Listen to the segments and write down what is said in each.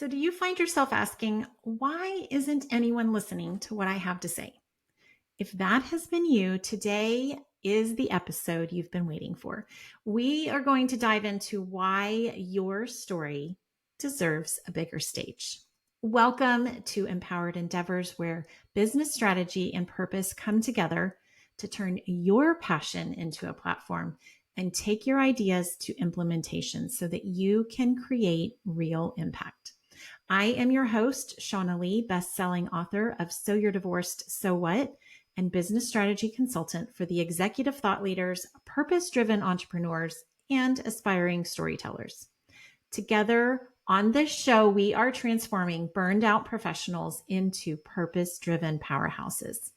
So, do you find yourself asking, why isn't anyone listening to what I have to say? If that has been you, today is the episode you've been waiting for. We are going to dive into why your story deserves a bigger stage. Welcome to Empowered Endeavors, where business strategy and purpose come together to turn your passion into a platform and take your ideas to implementation so that you can create real impact. I am your host, Shaunna Lee, best-selling author of So You're Divorced, So What? And business strategy consultant for the executive thought leaders, purpose-driven entrepreneurs, and aspiring storytellers. Together on this show, we are transforming burned out professionals into purpose-driven powerhouses.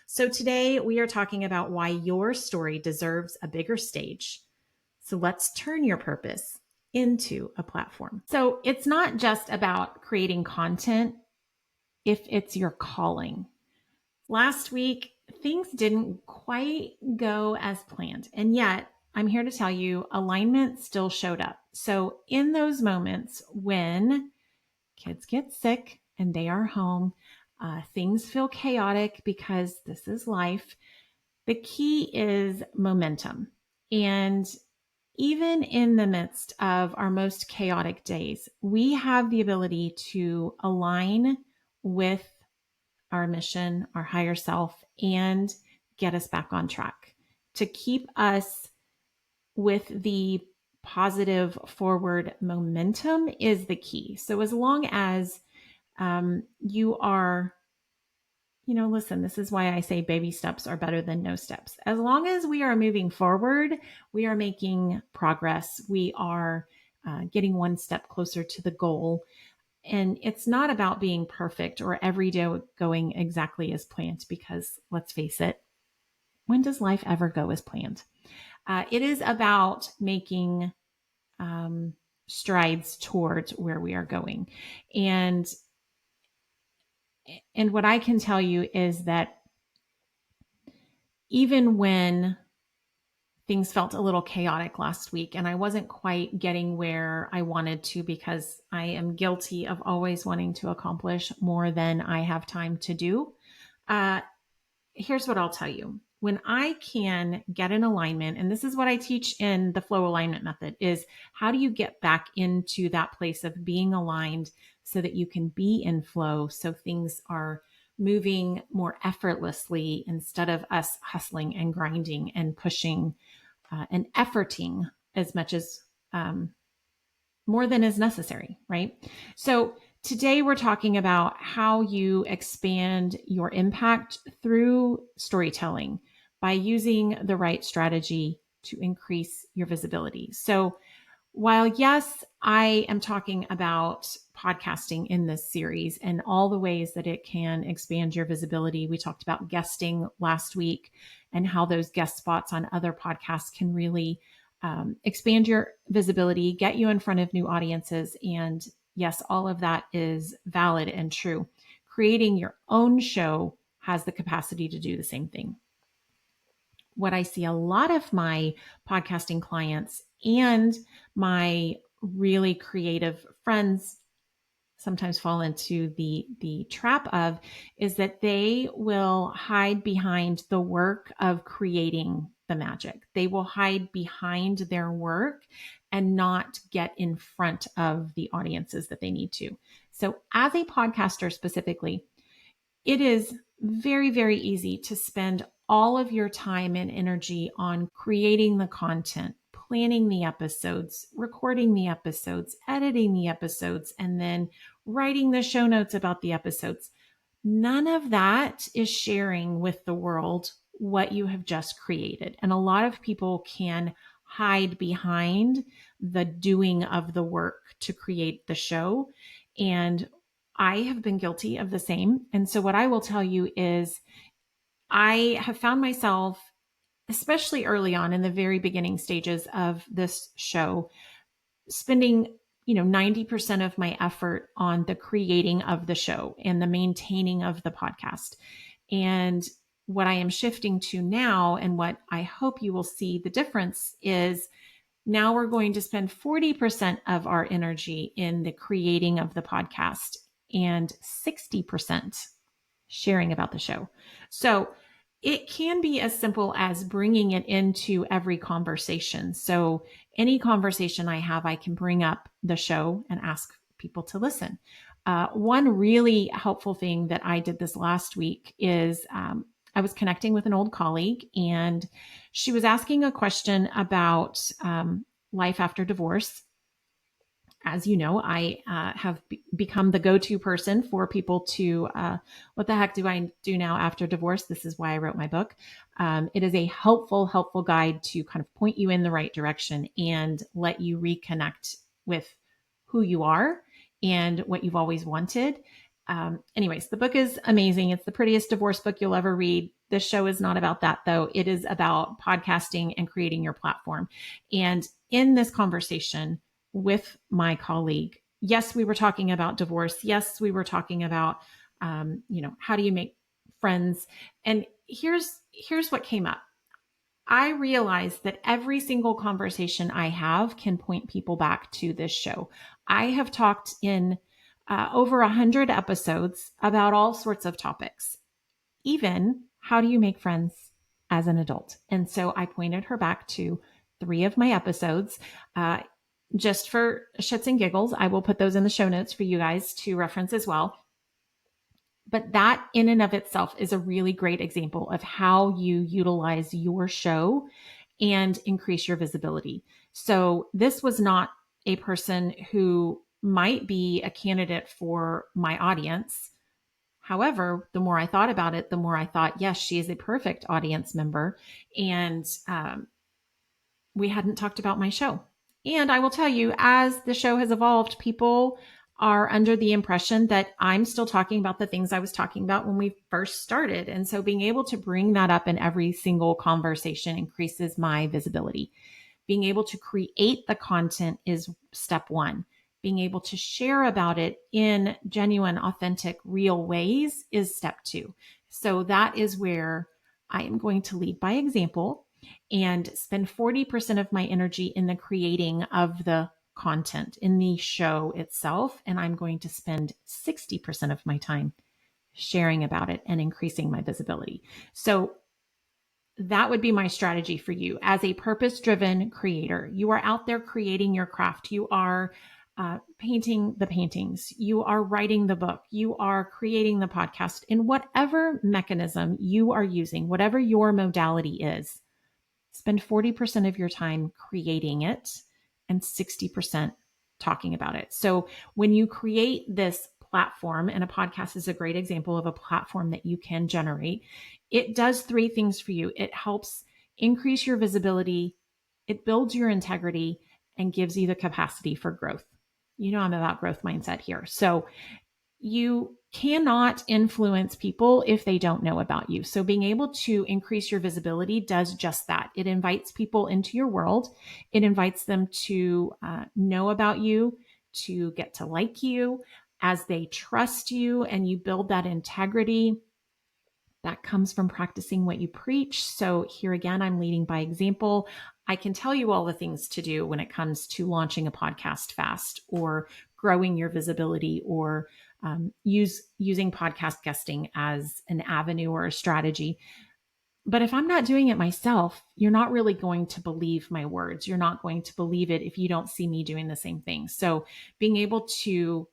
So today we are talking about why your story deserves a bigger stage. So let's turn your purpose into a platform. So it's not just about creating content if it's your calling. Last week, things didn't quite go as planned, and yet I'm here to tell you alignment still showed up. So in those moments when kids get sick and they are home, things feel chaotic because this is life. The key is momentum. And even in the midst of our most chaotic days, we have the ability to align with our mission, our higher self, and get us back on track, to keep us with the positive forward momentum is the key. So as long as you are, listen, this is why I say baby steps are better than no steps. As long as we are moving forward, we are making progress. We are getting one step closer to the goal. And it's not about being perfect or every day going exactly as planned, because let's face it, when does life ever go as planned? It is about making strides towards where we are going. And what I can tell you is that even when things felt a little chaotic last week and I wasn't quite getting where I wanted to, because I am guilty of always wanting to accomplish more than I have time to do. Here's what I'll tell you. When I can get in alignment, and this is what I teach in the flow alignment method, is how do you get back into that place of being aligned so that you can be in flow, so things are moving more effortlessly instead of us hustling and grinding and pushing and efforting as much as more than is necessary, right? So today we're talking about how you expand your impact through storytelling by using the right strategy to increase your visibility. So while yes, I am talking about podcasting in this series and all the ways that it can expand your visibility, we talked about guesting last week and how those guest spots on other podcasts can really expand your visibility, get you in front of new audiences. And yes, all of that is valid and true. Creating your own show has the capacity to do the same thing. What I see a lot of my podcasting clients and my really creative friends sometimes fall into the trap of is that they will hide behind the work of creating the magic. They will hide behind their work and not get in front of the audiences that they need to. So as a podcaster specifically, it is very, very easy to spend all of your time and energy on creating the content, planning the episodes, recording the episodes, editing the episodes, and then writing the show notes about the episodes. None of that is sharing with the world what you have just created. And a lot of people can hide behind the doing of the work to create the show. And I have been guilty of the same. And so what I will tell you is I have found myself, especially early on in the very beginning stages of this show, spending 90% of my effort on the creating of the show and the maintaining of the podcast. And what I am shifting to now, and what I hope you will see the difference is Now we're going to spend 40% of our energy in the creating of the podcast and 60% sharing about the show. So it can be as simple as bringing it into every conversation. So any conversation I have, I can bring up the show and ask people to listen. One really helpful thing that I did this last week is I was connecting with an old colleague, and she was asking a question about life after divorce. As you know, I have become the go-to person for people to, what the heck do I do now after divorce? This is why I wrote my book. It is a helpful guide to kind of point you in the right direction and let you reconnect with who you are and what you've always wanted. Anyways, the book is amazing. It's the prettiest divorce book you'll ever read. This show is not about that, though. It is about podcasting and creating your platform. And in this conversation with my colleague, yes, we were talking about divorce. Yes, we were talking about, how do you make friends? And here's what came up. I realized that every single conversation I have can point people back to this show. I have talked in over 100 episodes about all sorts of topics, even how do you make friends as an adult? And so I pointed her back to 3 of my episodes. Just for shits and giggles, I will put those in the show notes for you guys to reference as well. But that in and of itself is a really great example of how you utilize your show and increase your visibility. So this was not a person who might be a candidate for my audience. However, the more I thought about it, the more I thought, yes, she is a perfect audience member. And we hadn't talked about my show. And I will tell you, as the show has evolved, people are under the impression that I'm still talking about the things I was talking about when we first started. And so being able to bring that up in every single conversation increases my visibility. Being able to create the content is step one. Being able to share about it in genuine, authentic, real ways is step two. So that is where I am going to lead by example and spend 40% of my energy in the creating of the content in the show itself. And I'm going to spend 60% of my time sharing about it and increasing my visibility. So that would be my strategy for you as a purpose-driven creator. You are out there creating your craft. You are painting the paintings. You are writing the book. You are creating the podcast in whatever mechanism you are using, whatever your modality is. Spend 40% of your time creating it and 60% talking about it. So when you create this platform, and a podcast is a great example of a platform that you can generate, it does 3 things for you. It helps increase your visibility, it builds your integrity, and gives you the capacity for growth. You know, I'm about growth mindset here. So you cannot influence people if they don't know about you. So being able to increase your visibility does just that. It invites people into your world. It invites them to know about you, to get to like you as they trust you, and you build that integrity that comes from practicing what you preach. So here again, I'm leading by example. I can tell you all the things to do when it comes to launching a podcast fast or growing your visibility or using podcast guesting as an avenue or a strategy. But if I'm not doing it myself, you're not really going to believe my words. You're not going to believe it if you don't see me doing the same thing. So being able to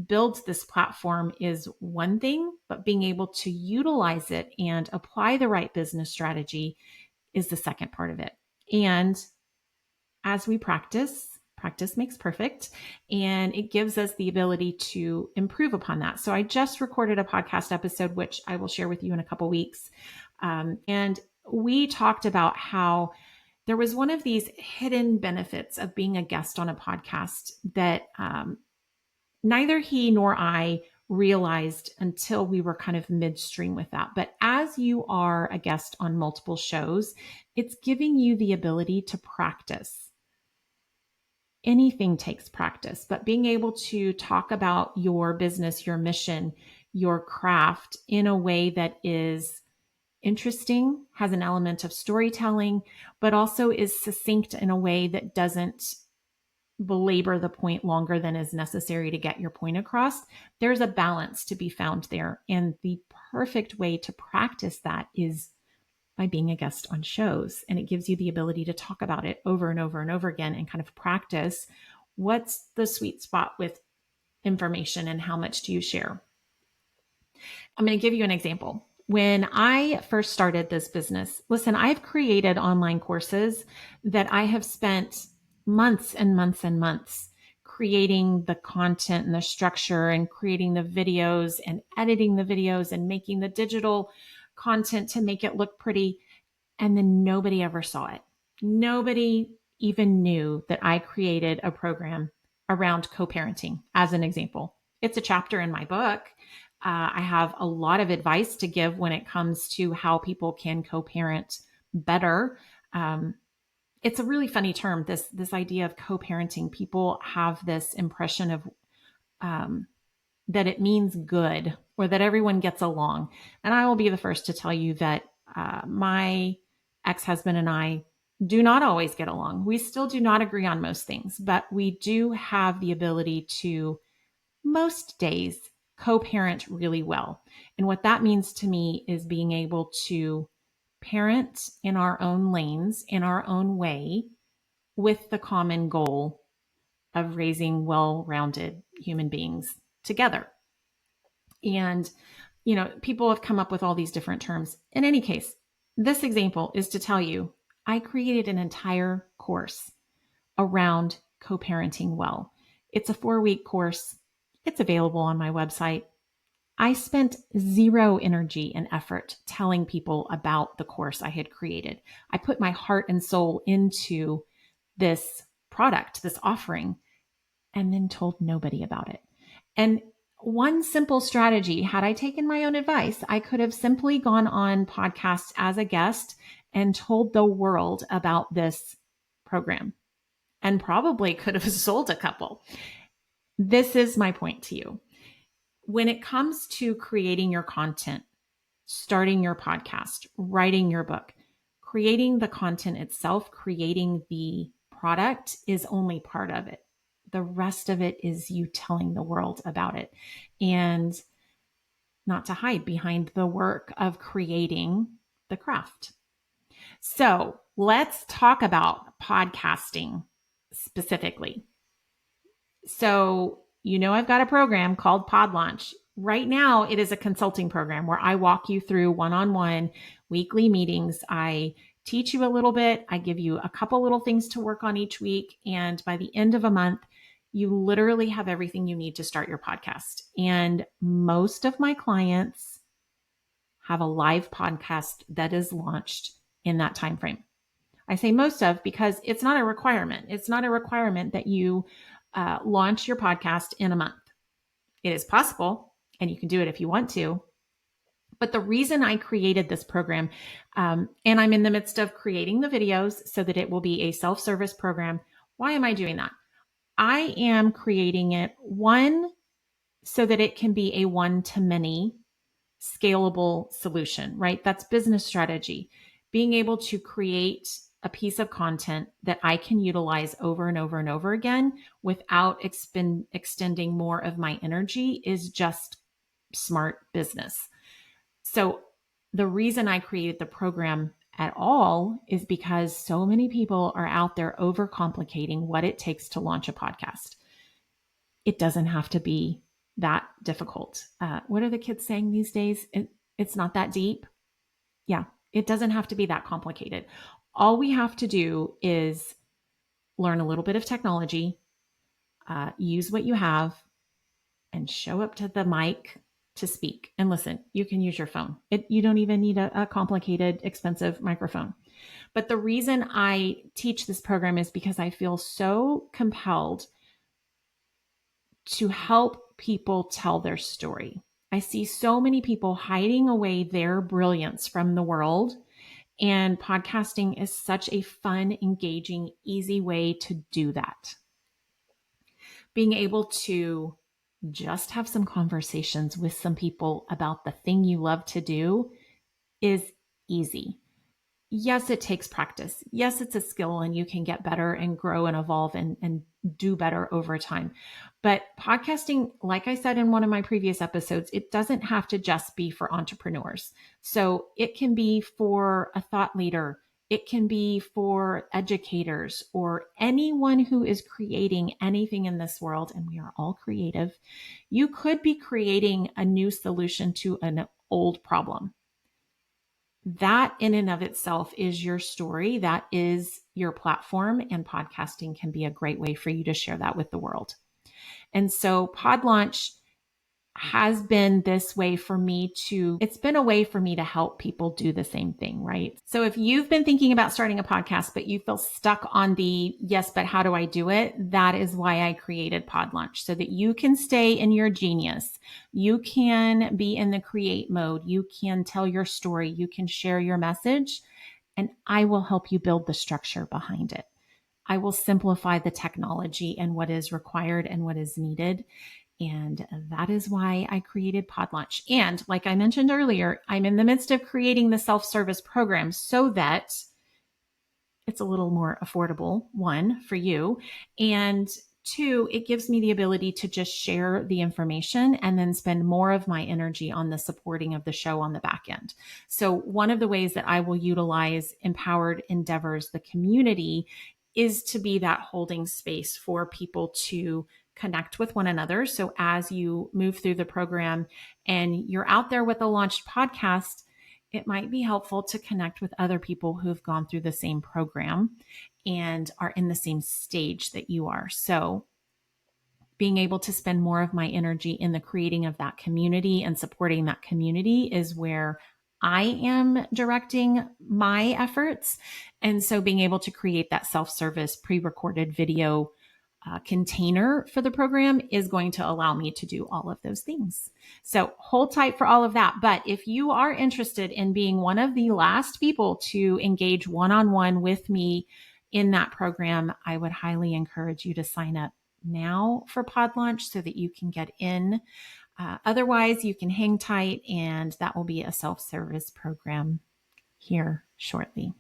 build this platform is one thing, but being able to utilize it and apply the right business strategy is the second part of it. And as we practice makes perfect, and it gives us the ability to improve upon that. So I just recorded a podcast episode, which I will share with you in a couple weeks. And we talked about how there was one of these hidden benefits of being a guest on a podcast that neither he nor I realized until we were kind of midstream with that. But as you are a guest on multiple shows, it's giving you the ability to practice. Anything takes practice, but being able to talk about your business, your mission, your craft in a way that is interesting, has an element of storytelling, but also is succinct in a way that doesn't belabor the point longer than is necessary to get your point across. There's a balance to be found there. And the perfect way to practice that is by being a guest on shows. And it gives you the ability to talk about it over and over and over again and kind of practice what's the sweet spot with information and how much do you share. I'm going to give you an example. When I first started this business, listen, I've created online courses that I have spent months and months and months creating the content and the structure and creating the videos and editing the videos and making the digital content to make it look pretty. And then nobody ever saw it. Nobody even knew that I created a program around co-parenting, as an example. It's a chapter in my book. I have a lot of advice to give when it comes to how people can co-parent better. It's a really funny term, this idea of co-parenting. People have this impression of that it means good or that everyone gets along. And I will be the first to tell you that my ex-husband and I do not always get along. We still do not agree on most things, but we do have the ability to most days co-parent really well. And what that means to me is being able to parent in our own lanes, in our own way, with the common goal of raising well-rounded human beings together. And, people have come up with all these different terms. In any case, this example is to tell you, I created an entire course around co-parenting well. It's a 4-week course. It's available on my website. I spent zero energy and effort telling people about the course I had created. I put my heart and soul into this product, this offering, and then told nobody about it. And one simple strategy, had I taken my own advice, I could have simply gone on podcasts as a guest and told the world about this program and probably could have sold a couple. This is my point to you. When it comes to creating your content, starting your podcast, writing your book, creating the content itself, creating the product is only part of it. The rest of it is you telling the world about it and not to hide behind the work of creating the craft. So let's talk about podcasting specifically. So, I've got a program called Pod Launch. Right now, it is a consulting program where I walk you through one-on-one weekly meetings. I teach you a little bit. I give you a couple little things to work on each week. And by the end of a month, you literally have everything you need to start your podcast. And most of my clients have a live podcast that is launched in that time frame. I say most of because it's not a requirement. It's not a requirement that you launch your podcast in a month. It is possible, and you can do it if you want to. But the reason I created this program, and I'm in the midst of creating the videos so that it will be a self-service program. Why am I doing that? I am creating it, one, so that it can be a one-to-many scalable solution, right? That's business strategy. Being able to create a piece of content that I can utilize over and over and over again without extending more of my energy is just smart business. So the reason I created the program at all is because so many people are out there overcomplicating what it takes to launch a podcast. It doesn't have to be that difficult. What are the kids saying these days? It's not that deep. Yeah, it doesn't have to be that complicated. All we have to do is learn a little bit of technology, use what you have, and show up to the mic to speak. And listen, you can use your phone. You don't even need a complicated, expensive microphone. But the reason I teach this program is because I feel so compelled to help people tell their story. I see so many people hiding away their brilliance from the world. And podcasting is such a fun, engaging, easy way to do that. Being able to just have some conversations with some people about the thing you love to do is easy. Yes, it takes practice. Yes, it's a skill and you can get better and grow and evolve and do better over time. But podcasting, like I said in one of my previous episodes, it doesn't have to just be for entrepreneurs. So it can be for a thought leader. It can be for educators or anyone who is creating anything in this world. And we are all creative. You could be creating a new solution to an old problem. That in and of itself is your story. That is your platform, and podcasting can be a great way for you to share that with the world. And so Pod Launch has been this way for me it's been a way for me to help people do the same thing, right? So if you've been thinking about starting a podcast, but you feel stuck on the yes, but how do I do it? That is why I created Pod Launch, so that you can stay in your genius. You can be in the create mode. You can tell your story. You can share your message, and I will help you build the structure behind it. I will simplify the technology and what is required and what is needed. And that is why I created Pod Launch. And like I mentioned earlier, I'm in the midst of creating the self-service program so that it's a little more affordable, one, for you. And two, it gives me the ability to just share the information and then spend more of my energy on the supporting of the show on the back end. So one of the ways that I will utilize Empowered Endeavors, the community, is to be that holding space for people to connect with one another. So as you move through the program and you're out there with a launched podcast, it might be helpful to connect with other people who've gone through the same program and are in the same stage that you are. So being able to spend more of my energy in the creating of that community and supporting that community is where I am directing my efforts. And so being able to create that self-service pre-recorded video container for the program is going to allow me to do all of those things. So hold tight for all of that. But if you are interested in being one of the last people to engage one-on-one with me in that program, I would highly encourage you to sign up now for Pod Launch so that you can get in. Otherwise, you can hang tight, and that will be a self-service program here shortly.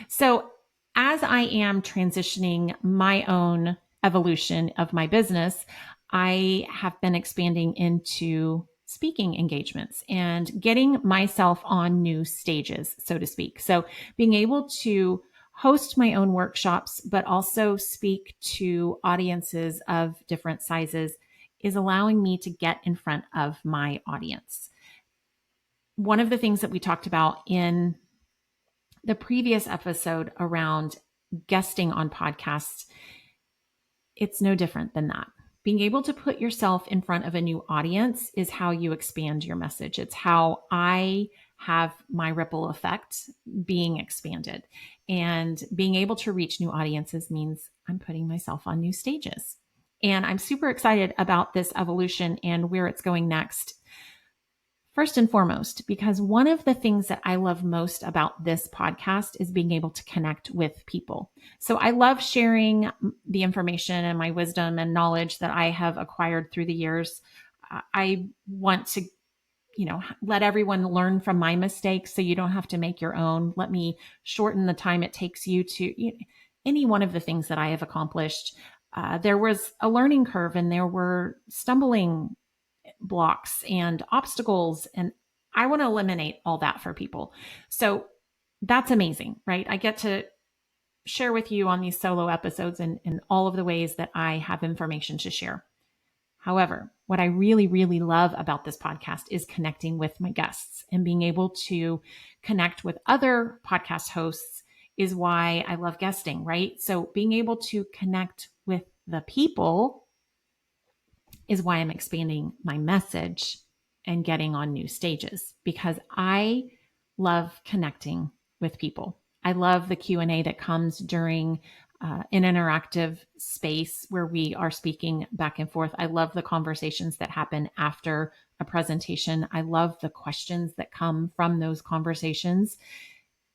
So as I am transitioning my own evolution of my business, I have been expanding into speaking engagements and getting myself on new stages, so to speak. So being able to host my own workshops, but also speak to audiences of different sizes is allowing me to get in front of my audience. One of the things that we talked about in the previous episode around guesting on podcasts, it's no different than that. Being able to put yourself in front of a new audience is how you expand your message. It's how I have my ripple effect being expanded. And being able to reach new audiences means I'm putting myself on new stages. And I'm super excited about this evolution and where it's going next. First and foremost, because one of the things that I love most about this podcast is being able to connect with people. So I love sharing the information and my wisdom and knowledge that I have acquired through the years. I want to, let everyone learn from my mistakes so you don't have to make your own. Let me shorten the time it takes you to any one of the things that I have accomplished. There was a learning curve and there were stumbling blocks and obstacles. And I want to eliminate all that for people. So that's amazing, right? I get to share with you on these solo episodes and all of the ways that I have information to share. However, what I really, really love about this podcast is connecting with my guests and being able to connect with other podcast hosts is why I love guesting, right? So being able to connect with the people is why I'm expanding my message and getting on new stages, because I love connecting with people. I love the Q&A that comes during an interactive space where we are speaking back and forth. I love the conversations that happen after a presentation. I love the questions that come from those conversations,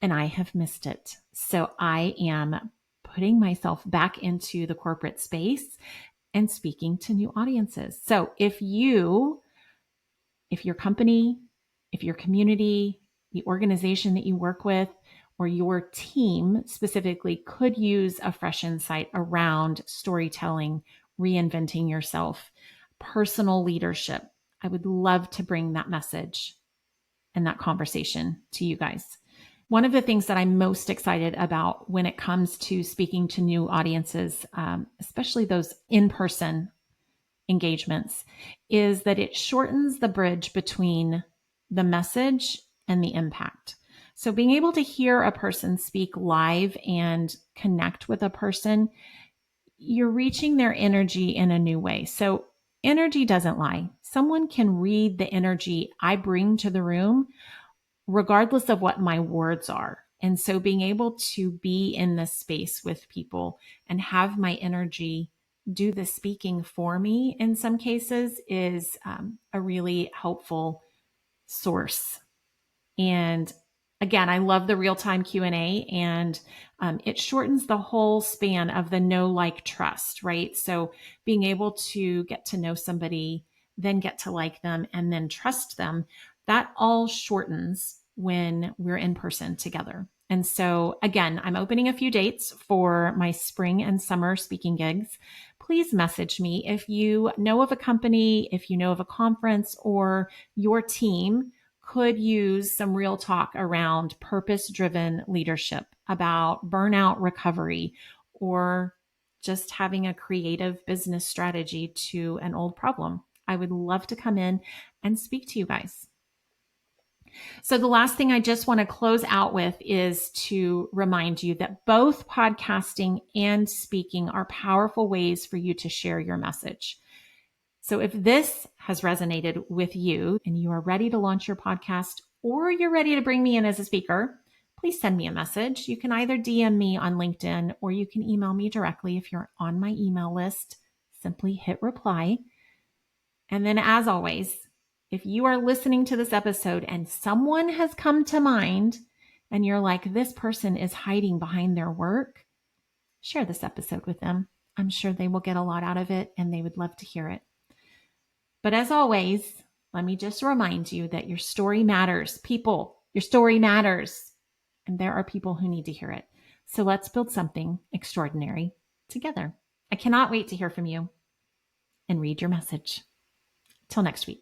and I have missed it. So I am putting myself back into the corporate space and speaking to new audiences. So if your company, if your community, the organization that you work with or your team specifically could use a fresh insight around storytelling, reinventing yourself, personal leadership. I would love to bring that message and that conversation to you guys. One of the things that I'm most excited about when it comes to speaking to new audiences, especially those in-person engagements, is that it shortens the bridge between the message and the impact. So being able to hear a person speak live and connect with a person, you're reaching their energy in a new way. So energy doesn't lie. Someone can read the energy I bring to the room regardless of what my words are. And so being able to be in this space with people and have my energy do the speaking for me in some cases is a really helpful source. And again, I love the real-time Q&A, and it shortens the whole span of the know, like, trust, right? So being able to get to know somebody, then get to like them, and then trust them, that all shortens when we're in person together. And so again, I'm opening a few dates for my spring and summer speaking gigs. Please message me if you know of a company, if you know of a conference, or your team could use some real talk around purpose-driven leadership, about burnout recovery, or just having a creative business strategy to an old problem. I would love to come in and speak to you guys. So the last thing I just want to close out with is to remind you that both podcasting and speaking are powerful ways for you to share your message. So if this has resonated with you and you are ready to launch your podcast, or you're ready to bring me in as a speaker, please send me a message. You can either DM me on LinkedIn or you can email me directly. If you're on my email list, simply hit reply. And then, as always, if you are listening to this episode and someone has come to mind and you're like, this person is hiding behind their work, share this episode with them. I'm sure they will get a lot out of it and they would love to hear it. But as always, let me just remind you that your story matters. People, your story matters. And there are people who need to hear it. So let's build something extraordinary together. I cannot wait to hear from you and read your message. Till next week.